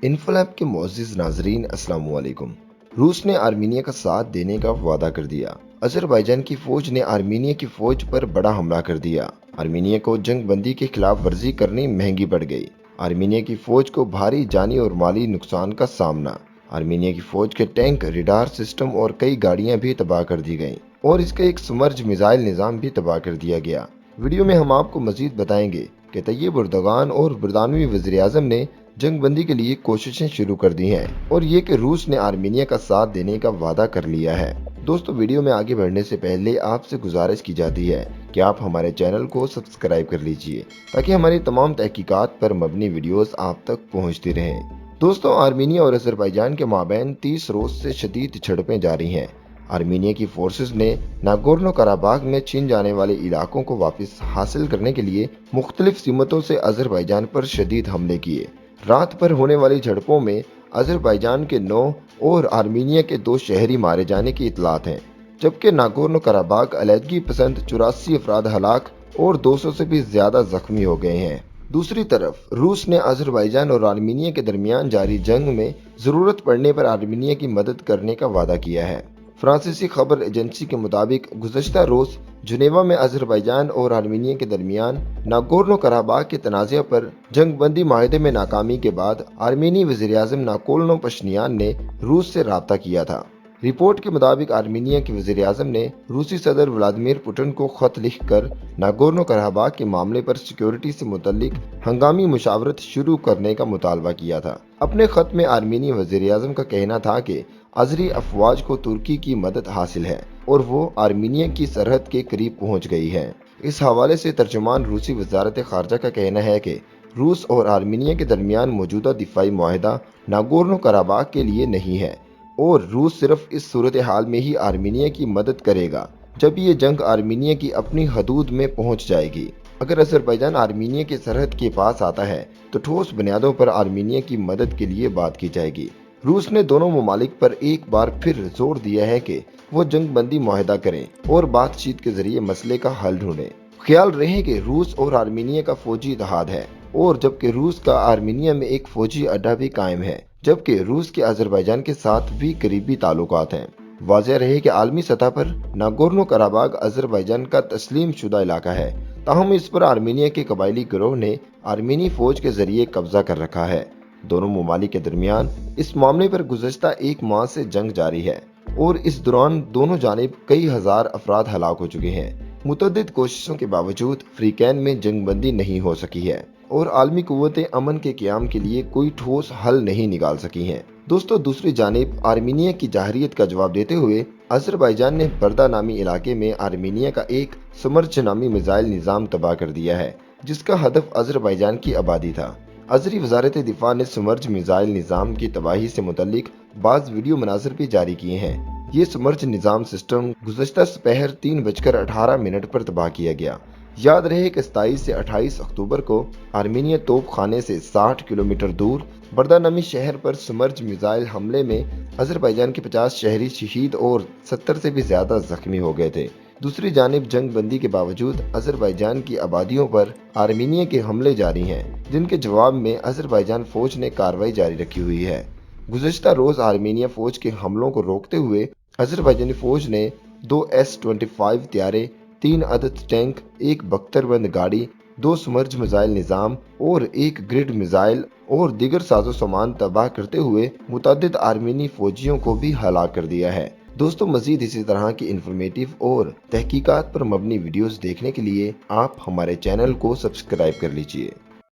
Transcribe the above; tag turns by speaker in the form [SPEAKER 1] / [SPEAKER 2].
[SPEAKER 1] इन्फोलैब के मुअज़्ज़िज़ नाज़रीन अस्सलामु अलैकुम। रूस ने आर्मीनिया का साथ देने का वादा कर दिया। अज़रबैजान की फौज ने आर्मीनिया की फौज पर बड़ा हमला कर दिया। आर्मीनिया को जंग बंदी के खिलाफ वर्जी करनी महंगी पड़ गई। आर्मीनिया की फौज को भारी जानी और माली नुकसान का सामना। आर्मीनिया की फौज के टैंक, रडार सिस्टम और कई गाड़ियां भी तबाह कर दी गईं और इसका एक समर्ज मिसाइल निज़ाम भी तबाह कर दिया गया। वीडियो में हम आपको मजीद बताएंगे कि तैयब एर्दोगान और बरतानवी वज़ीर-ए-आज़म ने जंग बंदी के लिए कोशिशें शुरू कर दी हैं और ये कि रूस ने आर्मीनिया का साथ देने का वादा कर लिया है। दोस्तों, वीडियो में आगे बढ़ने से पहले आपसे गुजारिश की जाती है कि आप हमारे चैनल को सब्सक्राइब कर लीजिए ताकि हमारी तमाम तहकीकात पर मबनी वीडियोस आप तक पहुंचती रहें। दोस्तों, आर्मीनिया और अज़रबैजान के माबैन 30 रोज से शदीद झड़पें जारी हैं। आर्मीनिया की फोर्सेस ने नागोर्नो कराबाग में छीन जाने वाले इलाकों को वापस हासिल करने के लिए मुख्तलिफ सीमतों से अज़रबैजान पर शदीद हमले किए। रात भर होने वाली झड़पों में अज़रबैजान के 9 और आर्मीनिया के 2 शहरी मारे जाने की इतलात हैं, जबकि नागोर्नो कराबाग अलहदगी पसंद 84 अफराद हलाक और 200 से भी ज्यादा जख्मी हो गए हैं। दूसरी तरफ रूस ने अज़रबैजान और आर्मीनिया के दरमियान जारी जंग में जरूरत पड़ने पर आर्मीनिया की मदद करने का वादा किया है। फ्रांसीसी खबर एजेंसी के मुताबिक गुज़श्ता रोज जुनेवा में अज़रबैजान और आर्मीनिया के दरमियान नागोर्नो कराबाग के तनाज़े पर जंग बंदी माहदे में नाकामी के बाद आर्मीनी वज़ीर-ए-आज़म नाकोल्नो पश्नियान ने रूस से रब्ता किया था। रिपोर्ट के मुताबिक आर्मीनिया के वज़ीर-ए-आज़म ने रूसी सदर व्लादिमीर पुतिन को खत लिखकर नागोर्नो कराबाग के मामले पर सिक्योरिटी से मुतल्लिक हंगामी मुशावरत शुरू करने का मुतालबा किया था। अपने खत में आर्मीनी वज़ीर-ए-आज़म का कहना था कि अज़री अफवाज को तुर्की की मदद हासिल है और वो आर्मीनिया की सरहद के करीब पहुंच गई है। इस हवाले से तर्जुमान रूसी वजारत खारजा का कहना है कि रूस और आर्मीनिया के दरमियान मौजूदा दिफाई मुआहदा नागोर्नो कराबाग के लिए नहीं है और रूस सिर्फ इस सूरत हाल में ही आर्मीनिया की मदद करेगा जब ये जंग आर्मीनिया की अपनी हदूद में पहुंच जाएगी। अगर अज़रबैजान आर्मीनिया की सरहद के पास आता है तो ठोस बुनियादों पर आर्मीनिया की मदद के लिए बात की जाएगी। रूस ने दोनों ममालिक पर एक बार फिर जोर दिया है कि वो जंग बंदी मुआहदा करें और बातचीत के जरिए मसले का हल ढूंढें। ख्याल रहे कि रूस और आर्मीनिया का फौजी इत्तेहाद है और जबकि रूस का आर्मीनिया में एक फौजी अड्डा भी कायम है, जबकि रूस के अज़रबैजान के साथ भी करीबी ताल्लुकात हैं। वाज़ेह रहे कि आलमी सतह पर नागोर्नो कराबाग अज़रबैजान का तस्लीम शुदा इलाका है, ताहम इस पर आर्मीनिया के कबायली गिरोह ने आर्मीनी फौज के जरिए कब्जा कर रखा है। दोनों ममालिक के दरमियान इस मामले पर गुज़श्ता एक माह से जंग जारी है और इस दौरान दोनों जानिब कई हजार अफराद हलाक हो चुके हैं। मुतअद्दिद कोशिशों के बावजूद फ्रीकैन में जंग बंदी नहीं हो सकी है और आलमी कुव्वतें अमन के क़याम के लिए कोई ठोस हल नहीं निकाल सकी हैं। दोस्तों, दूसरी जानिब आर्मीनिया की जाहरियत का जवाब देते हुए अज़रबैजान ने बर्दा नामी इलाके में आर्मीनिया का एक समर्ज नामी मिसाइल निज़ाम तबाह कर दिया है, जिसका हदफ अज़रबैजान की आबादी था। अज़री वज़ारत दिफा ने समर्ज मिसाइल निज़ाम की तबाही से मुतल्लिक बाज़ वीडियो मनाज़र भी जारी किए हैं। ये समर्ज निज़ाम सिस्टम गुज़श्ता दोपहर 3:18 पर तबाह किया गया। याद रहे कि 27 से 28 अक्टूबर को आर्मीनिया तोप खाने से 60 किलोमीटर दूर बर्दा नामी शहर पर समर्ज मिसाइल हमले में अज़रबैजान के 50 शहरी शहीद और 70 से भी ज्यादा जख्मी हो गए थे। दूसरी जानिब जंग बंदी के बावजूद अज़रबैजान की आबादियों पर आर्मीनिया के हमले जारी हैं, जिनके जवाब में अज़रबैजान फौज ने कार्रवाई जारी रखी हुई है। गुज़श्ता रोज आर्मीनिया फौज के हमलों को रोकते हुए अज़रबैजानी फौज ने 2 S-25 त्यारे, 3 अदद टैंक, 1 बख्तरबंद गाड़ी, 2 समर्ज मिसाइल निज़ाम और 1 ग्रिड मिसाइल और दीगर साजो सामान तबाह करते हुए मुतअद्दिद आर्मीनी फौजियों को भी हलाक कर दिया है। दोस्तों, मजीद इसी तरह की इन्फॉर्मेटिव और तहकीकात पर मबनी वीडियोस देखने के लिए आप हमारे चैनल को सब्सक्राइब कर लीजिए।